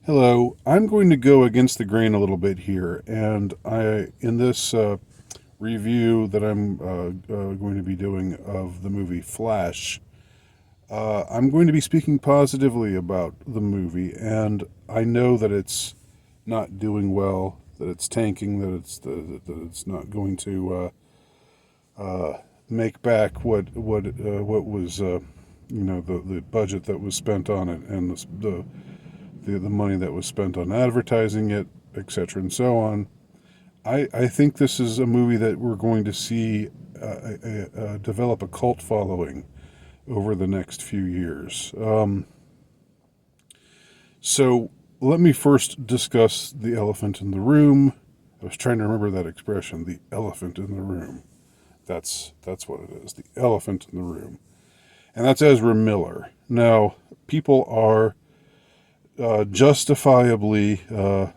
Hello, I'm going to go against the grain a little bit here, and in this review that I'm going to be doing of the movie Flash, I'm going to be speaking positively about the movie, and I know that it's not doing well, that it's tanking, that it's not going to make back what was the budget that was spent on it and the money that was spent on advertising it, etc., and so on. I think this is a movie that we're going to see develop a cult following over the next few years. So let me first discuss the elephant in the room. I was trying to remember that expression, the elephant in the room. That's what it is, the elephant in the room. And that's Ezra Miller. Now, people are justifiably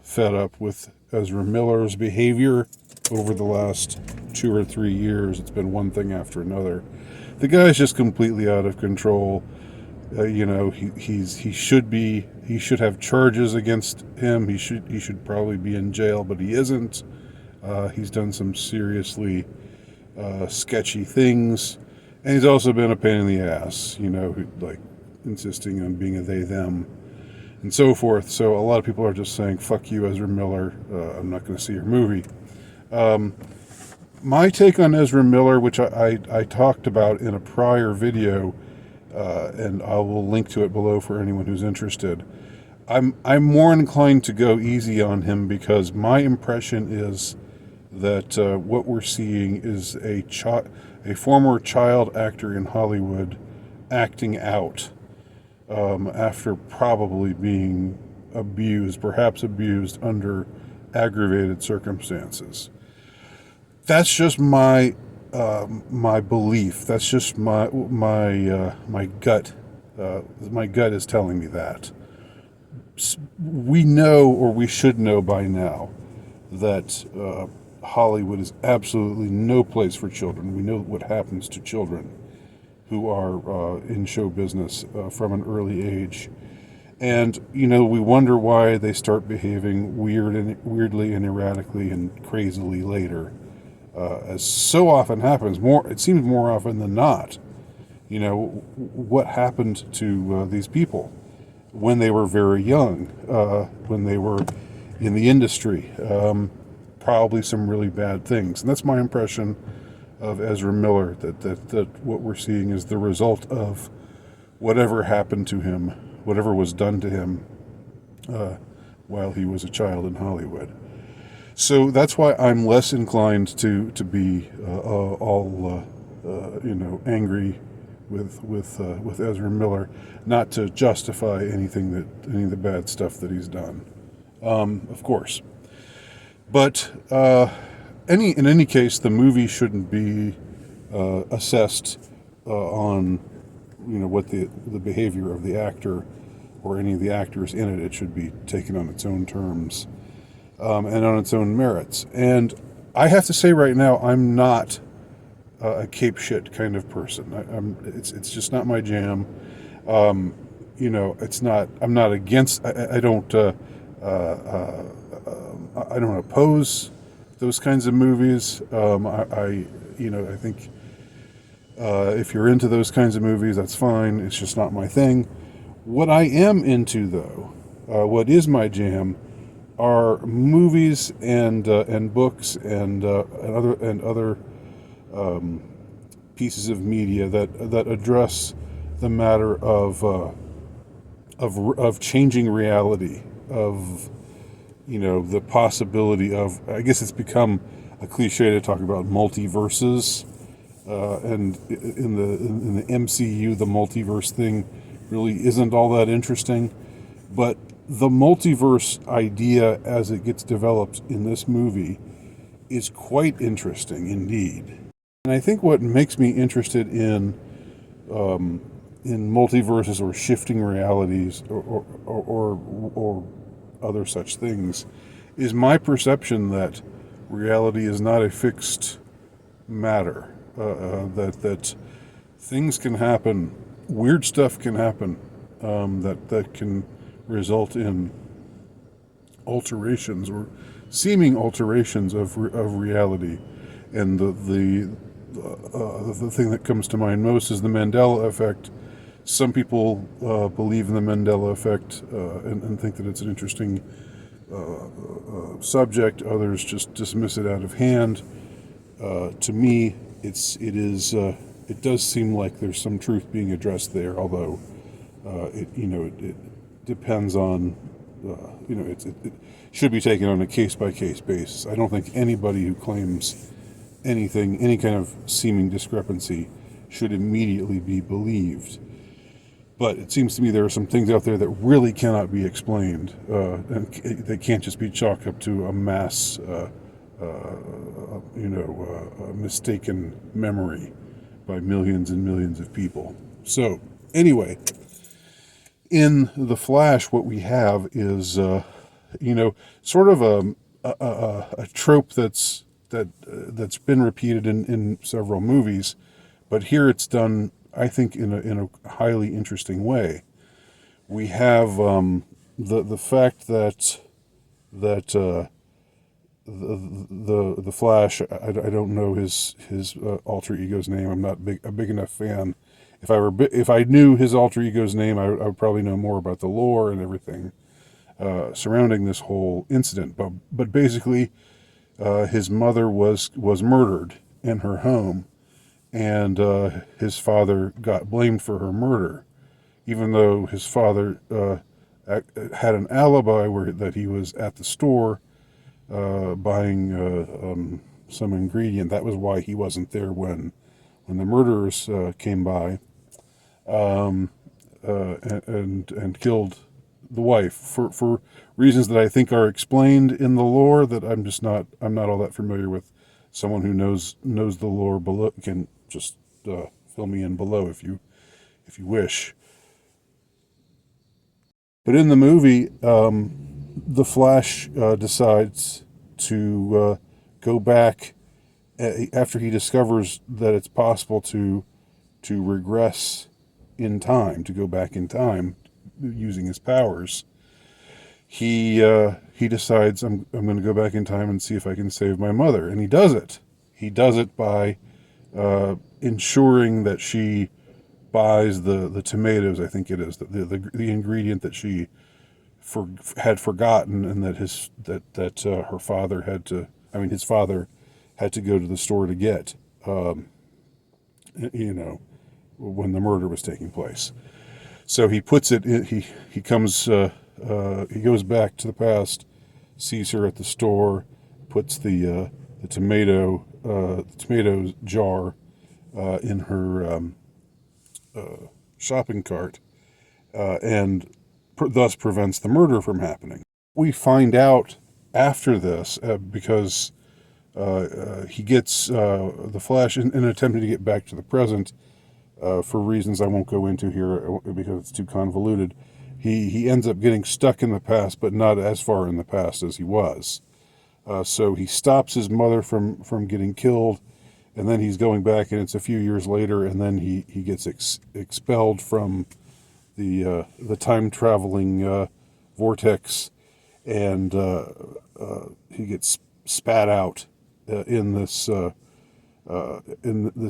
fed up with Ezra Miller's behavior over the last 2 or 3 years. It's been one thing after another. The guy's just completely out of control. He should have charges against him. He should probably be in jail, but he isn't. He's done some seriously sketchy things, and he's also been a pain in the ass. Like insisting on being a they them and so forth. So a lot of people are just saying, fuck you, Ezra Miller. I'm not going to see your movie. My take on Ezra Miller, which I talked about in a prior video, and I will link to it below for anyone who's interested. I'm more inclined to go easy on him because my impression is that what we're seeing is a former child actor in Hollywood acting out after probably being perhaps abused under aggravated circumstances. That's just my belief. That's just my gut. My gut is telling me that. We know, or we should know by now, that Hollywood is absolutely no place for children. We know what happens to children who are in show business from an early age. And, we wonder why they start behaving weirdly and erratically and crazily later. As so often happens, it seems more often than not. What happened to these people when they were very young, when they were in the industry? Probably some really bad things. And that's my impression of Ezra Miller, that what we're seeing is the result of whatever happened to him, whatever was done to him while he was a child in Hollywood. So that's why I'm less inclined to be all angry with Ezra Miller, not to justify any of the bad stuff that he's done, of course. But in any case, the movie shouldn't be assessed on what the behavior of the actor or any of the actors in it. It should be taken on its own terms and on its own merits. And I have to say right now, I'm not a cape shit kind of person. It's just not my jam. It's not. I'm not against. I don't. I don't oppose those kinds of movies. I think if you're into those kinds of movies, that's fine. It's just not my thing. What I am into, though, what is my jam, are movies and books and other pieces of media that address the matter of changing reality, of the possibility of, I guess it's become a cliche to talk about multiverses, and in the MCU, the multiverse thing really isn't all that interesting, but the multiverse idea as it gets developed in this movie is quite interesting indeed. And I think what makes me interested in multiverses or shifting realities or other such things is my perception that reality is not a fixed matter. That things can happen, weird stuff can happen, that can result in alterations or seeming alterations of reality. And the thing that comes to mind most is the Mandela effect. Some people believe in the Mandela effect and think that it's an interesting subject. Others just dismiss it out of hand. To me, it does seem like there's some truth being addressed there, although it depends on it should be taken on a case by case basis. I don't think anybody who claims any kind of seeming discrepancy should immediately be believed. But it seems to me there are some things out there that really cannot be explained, and they can't just be chalked up to a mass, mistaken memory by millions and millions of people. So, anyway, in The Flash, what we have is, sort of a trope that's been repeated in several movies, but here it's done, I think, in a highly interesting way. We have the fact that the Flash. I don't know his alter ego's name. I'm not a big enough fan. If I knew his alter ego's name, I would probably know more about the lore and everything surrounding this whole incident. But basically, his mother was murdered in her home, and his father got blamed for her murder, even though his father had an alibi that he was at the store buying some ingredient. That was why he wasn't there when the murderers came by and killed the wife for reasons that I think are explained in the lore that I'm not all that familiar with. Someone who knows the lore below can just fill me in below if you wish. But in the movie, the Flash decides to go back after he discovers that it's possible to regress in time, to go back in time using his powers. He decides I'm going to go back in time and see if I can save my mother, and he does it. He does it by ensuring that she buys the tomatoes. I think it is the ingredient that she had forgotten, and that her father his father had to go to the store to get. When the murder was taking place. So he puts it in, he comes he goes back to the past, sees her at the store, puts the tomato jar in her shopping cart, and thus prevents the murder from happening. We find out after this because he gets the Flash in attempting to get back to the present. For reasons I won't go into here because it's too convoluted, he ends up getting stuck in the past, but not as far in the past as he was. So he stops his mother from getting killed, and then he's going back, and it's a few years later, and then he gets expelled from the time traveling vortex, and he gets spat out in this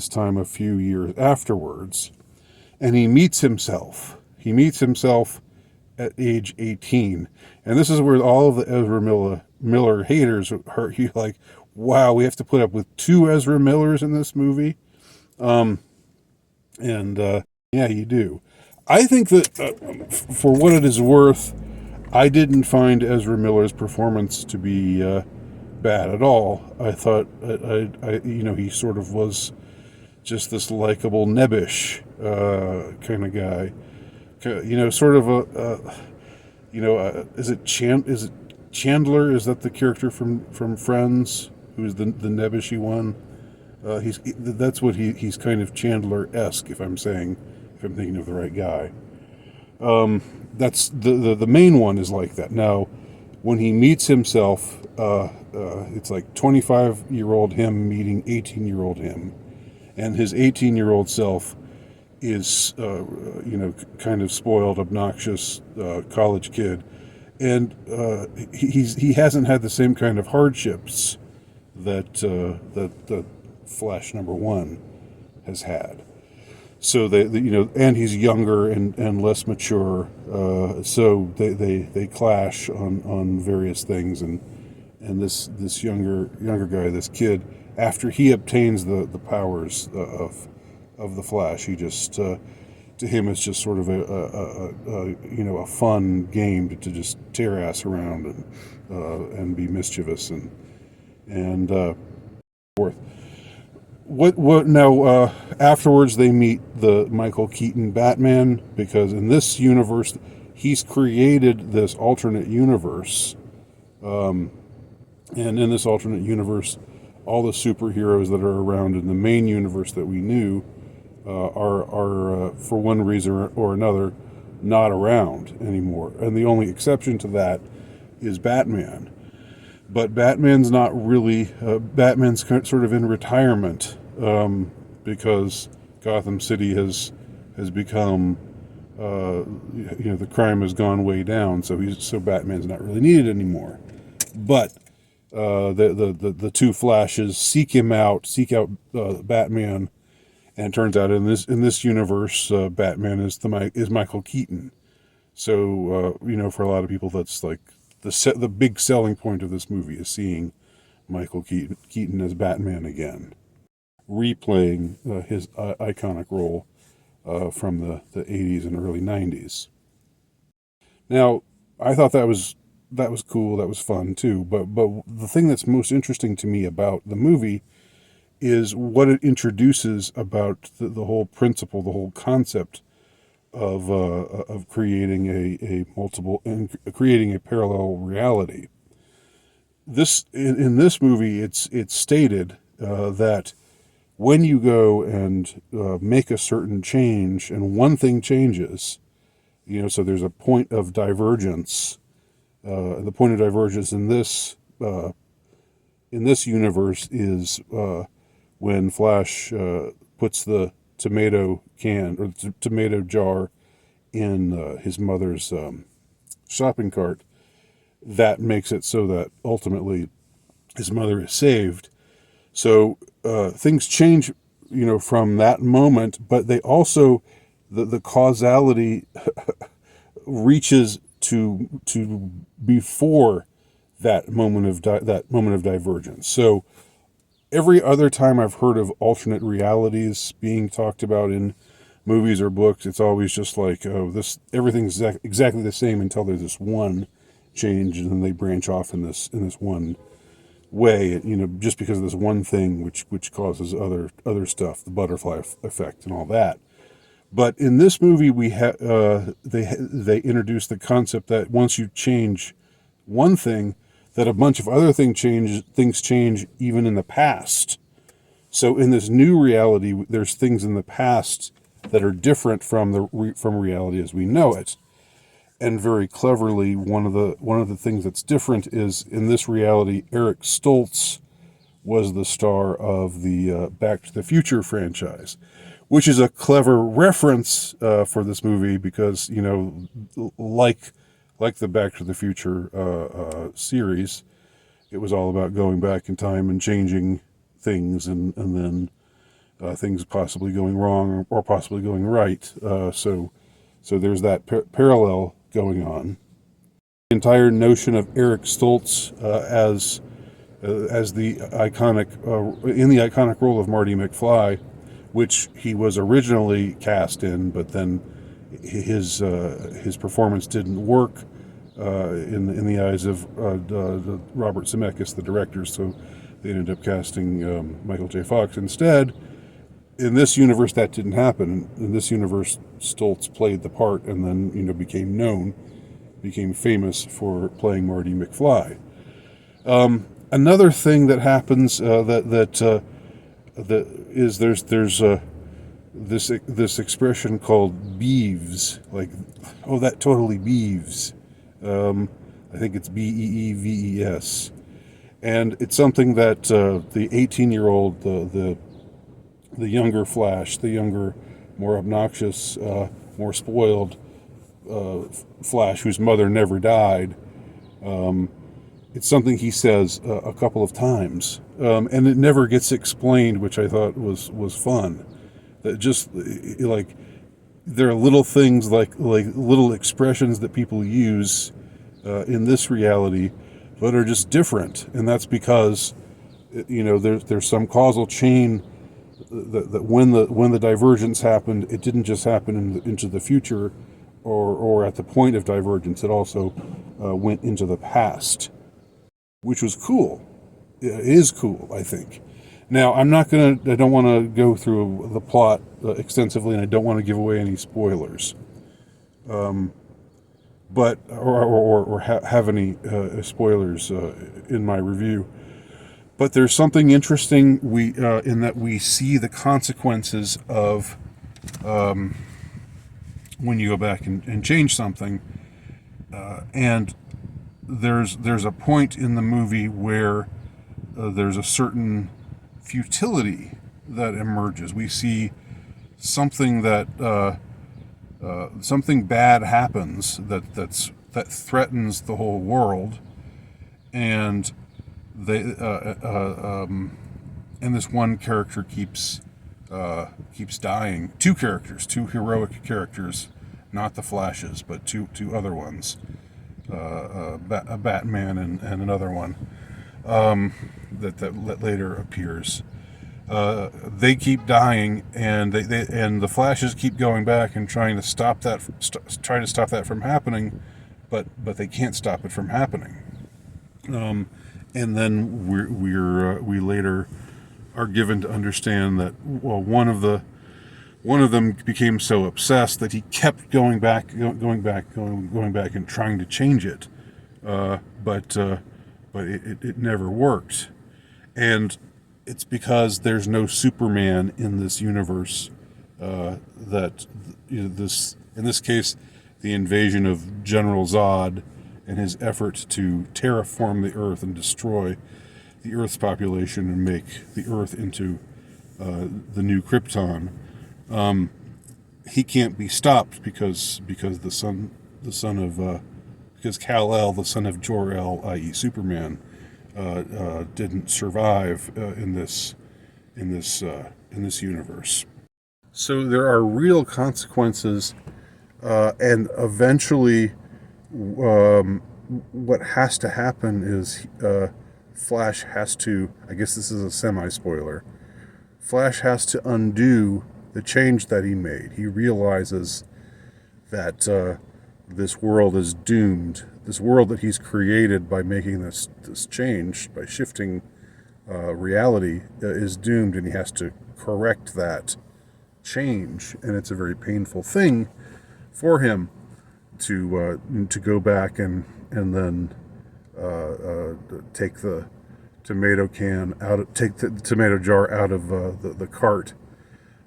time a few years afterwards, and he meets himself. He meets himself at age 18, and this is where all of the Ezra Miller haters are like, wow, we have to put up with two Ezra Millers in this movie, yeah, you do. I think that for what it is worth, I didn't find Ezra Miller's performance to be bad at all. I thought he sort of was just this likable nebbish kind of guy. Sort of is it Chandler? Is that the character from Friends? Who's the nebbishy one? That's what he's kind of Chandler-esque, if I'm thinking of the right guy. That's the main one is like that. Now, when he meets himself, it's like 25-year-old him meeting 18-year-old him, and his 18-year-old self is kind of spoiled, obnoxious college kid, and he hasn't had the same kind of hardships that Flash #1 has had. So and he's younger and less mature. So they clash on various things, and this younger guy, this kid, after he obtains the powers of the Flash, he just to him it's just sort of a fun game to just tear ass around and be mischievous and forth. What now? Afterwards, they meet the Michael Keaton Batman, because in this universe, he's created this alternate universe, and in this alternate universe, all the superheroes that are around in the main universe that we knew are for one reason or another not around anymore, and the only exception to that is Batman. But Batman's not really. Batman's sort of in retirement because Gotham City has become, the crime has gone way down. So Batman's not really needed anymore. But the two Flashes seek out Batman, and it turns out in this universe, Batman is Michael Keaton. So for a lot of people, that's like the big selling point of this movie is seeing Michael Keaton as Batman again, replaying his iconic role from the 80s and early 90s. Now, I thought that was cool, that was fun too, but the thing that's most interesting to me about the movie is what it introduces about the whole principle, the whole concept of creating a multiple and creating a parallel reality. In this movie, it's stated that when you go and make a certain change, and one thing changes, so there's a point of divergence. The point of divergence in this universe is when Flash puts the tomato can or the tomato jar in his mother's shopping cart. That makes it so that ultimately his mother is saved. So things change, from that moment, but they also the causality reaches to before that moment of divergence. So every other time I've heard of alternate realities being talked about in movies or books, it's always just like, everything's exactly the same until there's this one change, and then they branch off in this one way, just because of this one thing which causes other stuff, the butterfly effect and all that. But in this movie, they introduce the concept that once you change one thing, that a bunch of other things change even in the past. So in this new reality, there's things in the past that are different from reality as we know it. And very cleverly, one of the things that's different is in this reality, Eric Stoltz was the star of the Back to the Future franchise, which is a clever reference for this movie because, like the Back to the Future series, it was all about going back in time and changing things, and then things possibly going wrong or possibly going right. So there's that parallel going on. The entire notion of Eric Stoltz as the iconic in the iconic role of Marty McFly, which he was originally cast in, but then his performance didn't work in the eyes of Robert Zemeckis, the director. So they ended up casting Michael J. Fox instead. In this universe, that didn't happen. In this universe, Stoltz played the part, and then became famous for playing Marty McFly. Another thing that happens that is there's this expression called beeves, like, oh, that totally beeves. I think it's Beeves, and it's something that the 18-year-old, the younger Flash, the younger, more obnoxious, more spoiled Flash, whose mother never died, It's something he says a couple of times, and it never gets explained, which I thought was fun. That just like there are little things like little expressions that people use in this reality, but are just different, and that's because there's some causal chain that when the divergence happened, it didn't just happen into the future, or at the point of divergence. It also went into the past, which was cool. It is cool, I think. Now, I don't want to go through the plot extensively, and I don't want to give away any spoilers, but or have any spoilers in my review. But there's something interesting in that we see the consequences of when you go back and change something, and there's a point in the movie where there's a certain futility that emerges. We see something something bad happens that threatens the whole world, and they and this one character keeps dying. Two characters, two heroic characters, not the Flashes, but two other ones, a Batman and another one that later appears. They keep dying, and and the Flashes keep going back and trying to stop that from happening, but they can't stop it from happening. And then we later are given to understand that one of them became so obsessed that he kept going back and trying to change it, but it never worked, and it's because there's no Superman in this universe. That this in this case, the invasion of General Zod and his effort to terraform the Earth and destroy the Earth's population and make the Earth into the new Krypton. He can't be stopped because the son of because Kal-El, the son of Jor-El, i.e. Superman, didn't survive in this universe. So there are real consequences, and eventually, what has to happen is Flash has to. I guess this is a semi-spoiler. Flash has to undo the change that he made. He realizes that this world is doomed. This world that he's created by making this change, by shifting reality, is doomed, and he has to correct that change. And it's a very painful thing for him to go back and then take the tomato can take the tomato jar out of the cart,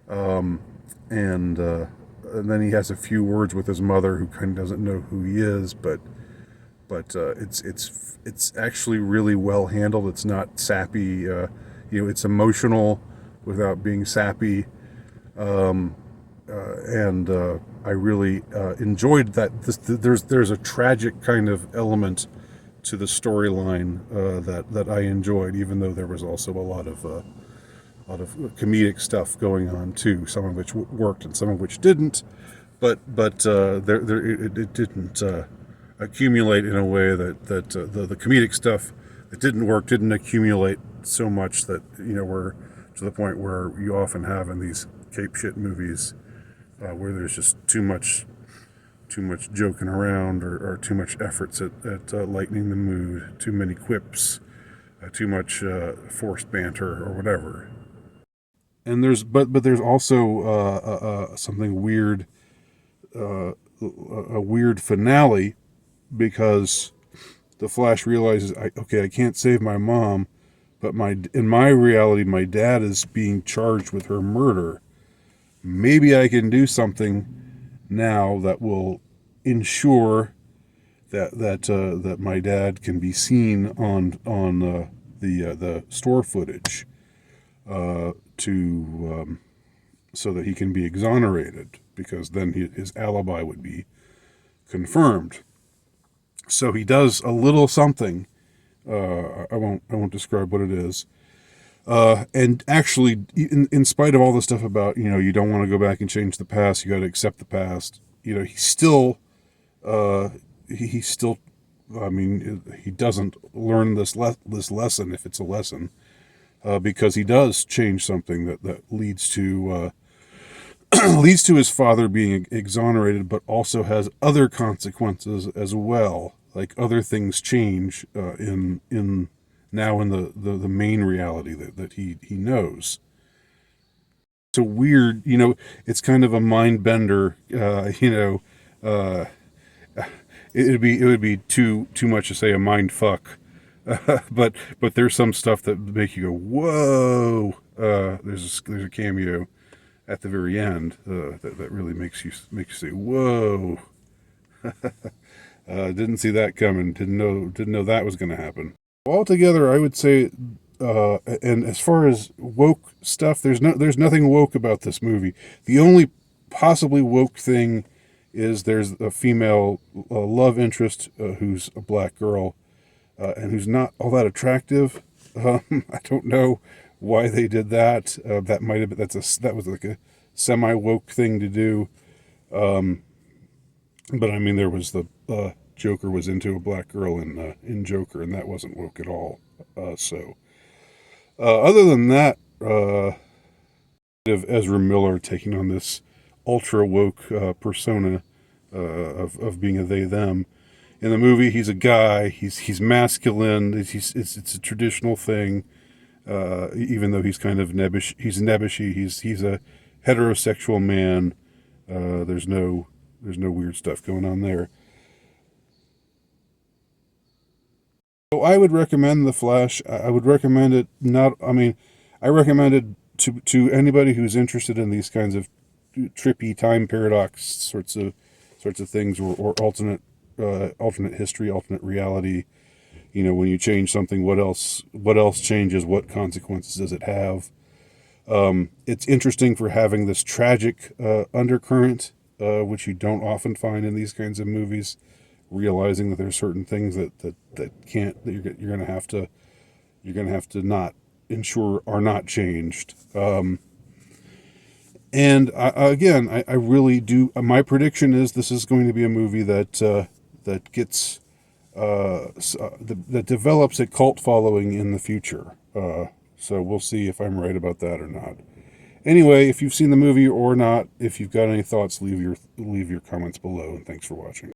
and then he has a few words with his mother, who kind of doesn't know who he is, but it's actually really well handled. It's not sappy, it's emotional without being sappy, and I really enjoyed that. There's a tragic kind of element to the storyline that I enjoyed, even though there was also a lot of comedic stuff going on too, some of which worked and some of which didn't, but it didn't accumulate in a way that the comedic stuff that didn't work didn't accumulate so much that we're to the point where you often have in these cape shit movies, where there's just too much joking around, or too much efforts at lightening the mood, too many quips, too much forced banter or whatever. And there's also something weird, a weird finale, because the Flash realizes, I can't save my mom, but in my reality, my dad is being charged with her murder. Maybe I can do something now that will ensure that my dad can be seen on the store footage, to so that he can be exonerated, because then his alibi would be confirmed. So he does a little something. I won't describe what it is. And actually, in spite of all the stuff about, you don't want to go back and change the past, you got to accept the past. He still, uh, he still, I mean, he doesn't learn this lesson, if it's a lesson, because he does change something that leads to leads to his father being exonerated, but also has other consequences as well. Like other things change in now in the main reality that he knows. It's a weird, it's kind of a mind bender. Uh, it would be too much to say a mind fuck. But there's some stuff that make you go whoa. There's a cameo at the very end that really makes you say whoa. Didn't see that coming. Didn't know that was going to happen. Altogether, I would say, and as far as woke stuff, there's nothing woke about this movie. The only possibly woke thing is there's a female love interest who's a black girl and who's not all that attractive. I don't know why they did that. That might have been that was like a semi woke thing to do. But I mean, there was the Joker was into a black girl in Joker, and that wasn't woke at all. Other than that, of Ezra Miller taking on this ultra woke persona of being a they them. In the movie, he's a guy. He's masculine. It's a traditional thing. Even though he's kind of nebbish, he's nebbishy. He's a heterosexual man. There's no weird stuff going on there. So I would recommend The Flash. I would recommend it not. I mean, I recommend it to anybody who's interested in these kinds of trippy time paradox sorts of things, or alternate history, alternate reality. When you change something, what else changes? What consequences does it have? It's interesting for having this tragic undercurrent, which you don't often find in these kinds of movies. Realizing that there's certain things that you're gonna have to not ensure are not changed. And again, I really do. My prediction is this is going to be a movie that gets that develops a cult following in the future. So we'll see if I'm right about that or not. Anyway, if you've seen the movie or not, if you've got any thoughts, leave your comments below. And thanks for watching.